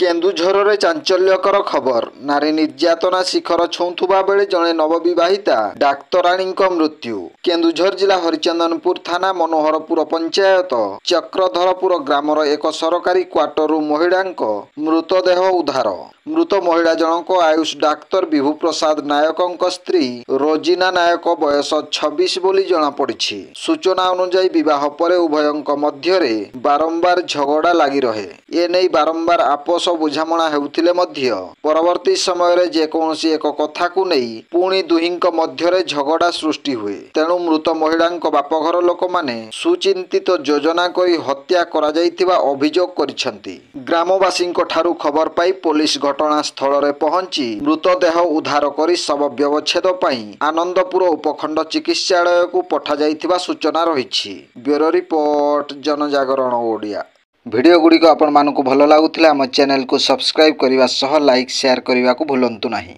କେନ୍ଦୁଝରରେ ଚାଞ୍ଚଲ୍ୟକର ଖବର। ନାରୀ ନିର୍ଯାତନା ଶିଖର ଛୁଉଁଥିବା ବେଳେ ଜଣେ ନବବିବାହିତା ଡାକ୍ତରାଣୀଙ୍କ ମୃତ୍ୟୁ। କେନ୍ଦୁଝର ଜିଲ୍ଲା ହରିଚନ୍ଦନପୁର ଥାନା ମନୋହରପୁର ପଞ୍ଚାୟତ ଚକ୍ରଧରପୁର ଗ୍ରାମର ଏକ ସରକାରୀ କ୍ୱାର୍ଟରରୁ ମହିଳାଙ୍କ ମୃତଦେହ ଉଦ୍ଧାର। ମୃତ ମହିଳା ଜଣକ ଆୟୁଷ ଡାକ୍ତର ବିଭୁ ପ୍ରସାଦ ନାୟକଙ୍କ ସ୍ତ୍ରୀ ରୋଜିନା ନାୟକ, ବୟସ 26 ବୋଲି ଜଣାପଡ଼ିଛି। ସୂଚନା ଅନୁଯାୟୀ ବିବାହ ପରେ ଉଭୟଙ୍କ ମଧ୍ୟରେ ବାରମ୍ବାର ଝଗଡ଼ା ଲାଗି ରହେ। ଏନେଇ ବାରମ୍ବାର ଆପୋଷ ବୁଝାମଣା ହେଉଥିଲେ ମଧ୍ୟ ପରବର୍ତ୍ତୀ ସମୟରେ ଯେକୌଣସି ଏକ କଥାକୁ ନେଇ ପୁଣି ଦୁହିଁଙ୍କ ମଧ୍ୟରେ ଝଗଡ଼ା ସୃଷ୍ଟି ହୁଏ। ତେଣୁ ମୃତ ମହିଳାଙ୍କ ବାପଘର ଲୋକମାନେ ସୁଚିନ୍ତିତ ଯୋଜନା କରି ହତ୍ୟା କରାଯାଇଥିବା ଅଭିଯୋଗ କରିଛନ୍ତି। ଗ୍ରାମବାସୀଙ୍କ ଠାରୁ ଖବର ପାଇ ପୋଲିସ ଘଟଣାସ୍ଥଳରେ ପହଞ୍ଚି ମୃତଦେହ ଉଦ୍ଧାର କରି ଶବ ବ୍ୟବଚ୍ଛେଦ ପାଇଁ ଆନନ୍ଦପୁର ଉପଖଣ୍ଡ ଚିକିତ୍ସାଳୟକୁ ପଠାଯାଇଥିବା ସୂଚନା ରହିଛି। Bureau report, Janajagarana Odia. Video ଗୁଡ଼ିକ ଆପଣମାନଙ୍କୁ ଭଲ ଲାଗୁଥିଲେ ଆମ ଚ୍ୟାନେଲକୁ ସବସ୍କ୍ରାଇବ୍ କରିବା ସହ ଲାଇକ୍ ସେୟାର କରିବାକୁ ଭୁଲନ୍ତୁ ନାହିଁ।